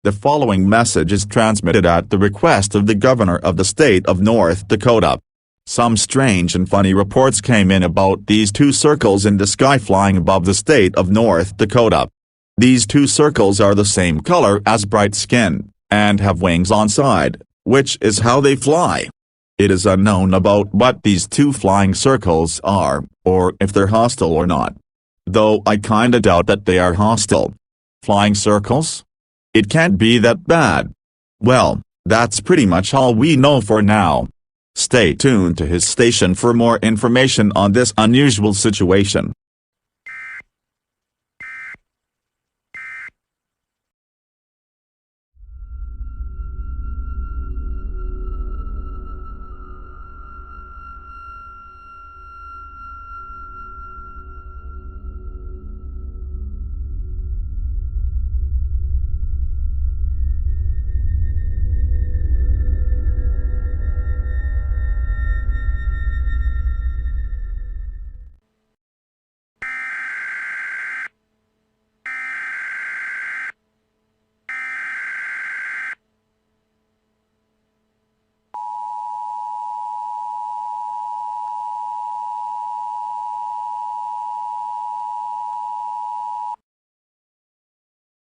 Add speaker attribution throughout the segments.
Speaker 1: The following message is transmitted at the request of the governor of the state of North Dakota. Some strange and funny reports came in about these two circles in the sky flying above the state of North Dakota. These two circles are the same color as bright skin, and have wings on side, which is how they fly. It is unknown about what these two flying circles are, or if they're hostile or not. Though I kinda doubt that they are hostile. Flying circles? It can't be that bad. Well, that's pretty much all we know for now. Stay tuned to his station for more information on this unusual situation.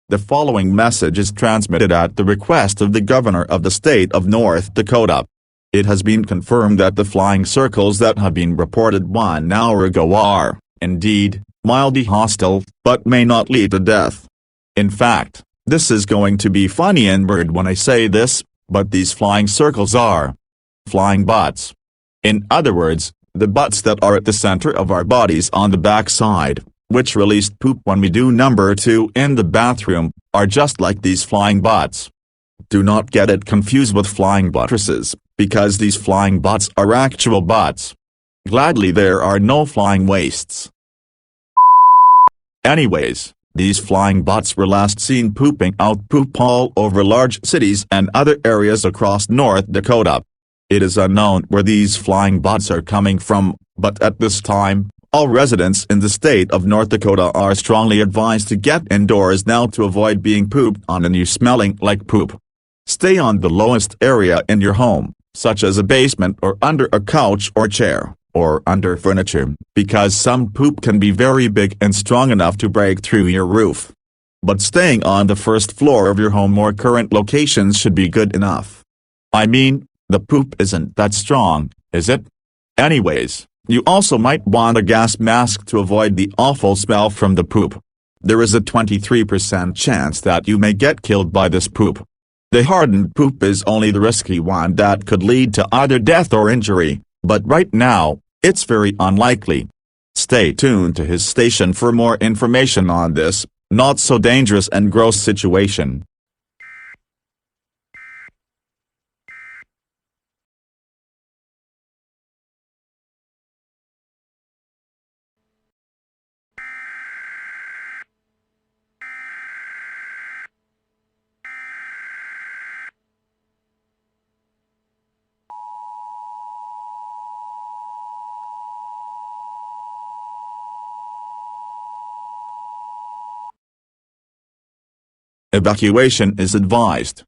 Speaker 1: The following message is transmitted at the request of the governor of the state of North Dakota. It has been confirmed that the flying circles that have been reported 1 hour ago are, indeed, mildly hostile, but may not lead to death. In fact, this is going to be funny and weird when I say this, but these flying circles are flying butts. In other words, the butts that are at the center of our bodies on the backside, which released poop when we do number 2 in the bathroom, are just like these flying butts. Do not get it confused with flying buttresses, because these flying butts are actual butts. Gladly there are no flying wastes. Anyways, these flying butts were last seen pooping out poop all over large cities and other areas across North Dakota. It is unknown where these flying butts are coming from, but at this time, all residents in the state of North Dakota are strongly advised to get indoors now to avoid being pooped on and you smelling like poop. Stay on the lowest area in your home, such as a basement or under a couch or chair, or under furniture, because some poop can be very big and strong enough to break through your roof. But staying on the first floor of your home or current locations should be good enough. I mean, the poop isn't that strong, is it? Anyways. You also might want a gas mask to avoid the awful smell from the poop. There is a 23% chance that you may get killed by this poop. The hardened poop is only the risky one that could lead to either death or injury, but right now, it's very unlikely. Stay tuned to his station for more information on this, not so dangerous and gross situation. Evacuation is advised.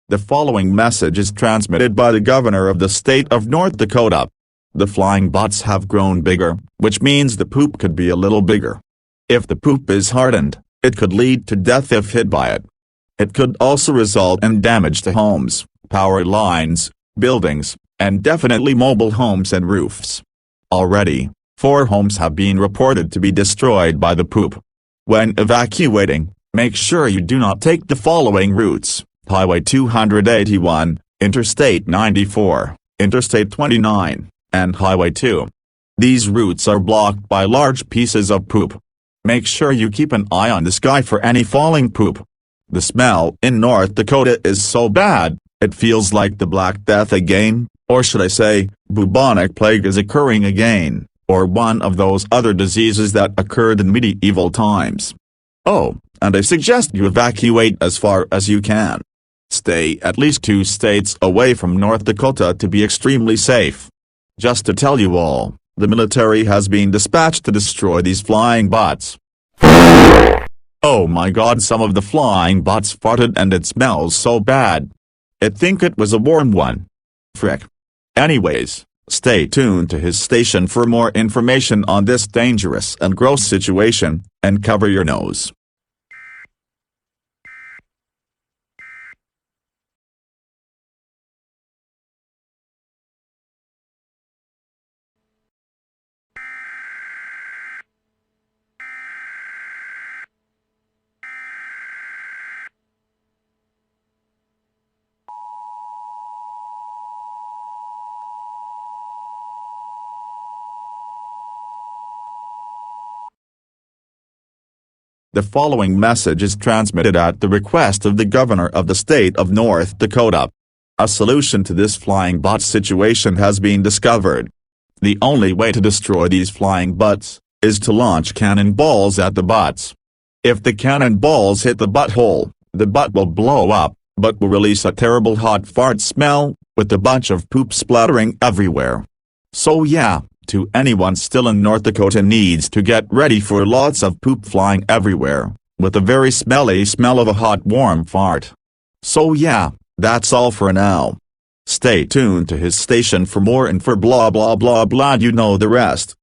Speaker 1: The following message is transmitted by the governor of the state of North Dakota. The flying butts have grown bigger, which means the poop could be a little bigger. If the poop is hardened, it could lead to death if hit by it. It could also result in damage to homes, power lines, buildings, and definitely mobile homes and roofs. Already, 4 homes have been reported to be destroyed by the poop. When evacuating, make sure you do not take the following routes: Highway 281, Interstate 94, Interstate 29, and Highway 2. These routes are blocked by large pieces of poop. Make sure you keep an eye on the sky for any falling poop. The smell in North Dakota is so bad, it feels like the Black Death again, or should I say, bubonic plague is occurring again, or one of those other diseases that occurred in medieval times. Oh, and I suggest you evacuate as far as you can. Stay at least 2 states away from North Dakota to be extremely safe. Just to tell you all, the military has been dispatched to destroy these flying butts. Oh my god, some of the flying bots farted and it smells so bad. I think it was a warm one. Frick. Anyways, stay tuned to his station for more information on this dangerous and gross situation, and cover your nose. The following message is transmitted at the request of the governor of the state of North Dakota. A solution to this flying bot situation has been discovered. The only way to destroy these flying bots is to launch cannonballs at the bots. If the cannonballs hit the butthole, the bot will blow up, but will release a terrible hot fart smell, with a bunch of poop splattering everywhere. So yeah, to anyone still in North Dakota needs to get ready for lots of poop flying everywhere, with a very smelly smell of a hot warm fart. So yeah, that's all for now. Stay tuned to his station for more and for blah blah blah blah, you know the rest.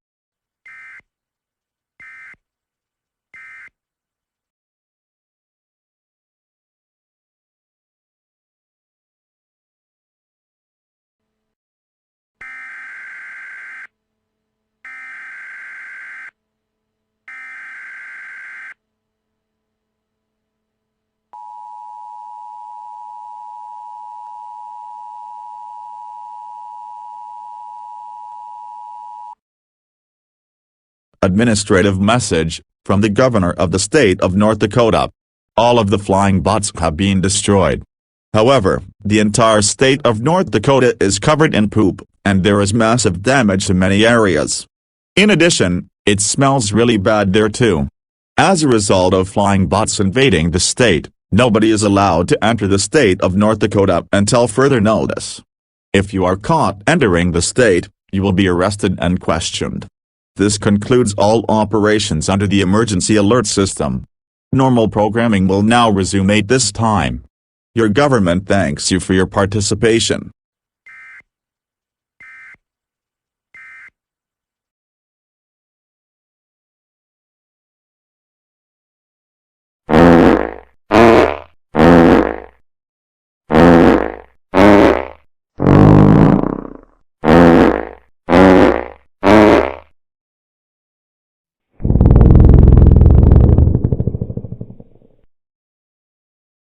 Speaker 1: Administrative message, from the governor of the state of North Dakota. All of the flying bots have been destroyed. However, the entire state of North Dakota is covered in poop, and there is massive damage to many areas. In addition, it smells really bad there too. As a result of flying bots invading the state, nobody is allowed to enter the state of North Dakota until further notice. If you are caught entering the state, you will be arrested and questioned. This concludes all operations under the emergency alert system. Normal programming will now resume at this time. Your government thanks you for your participation.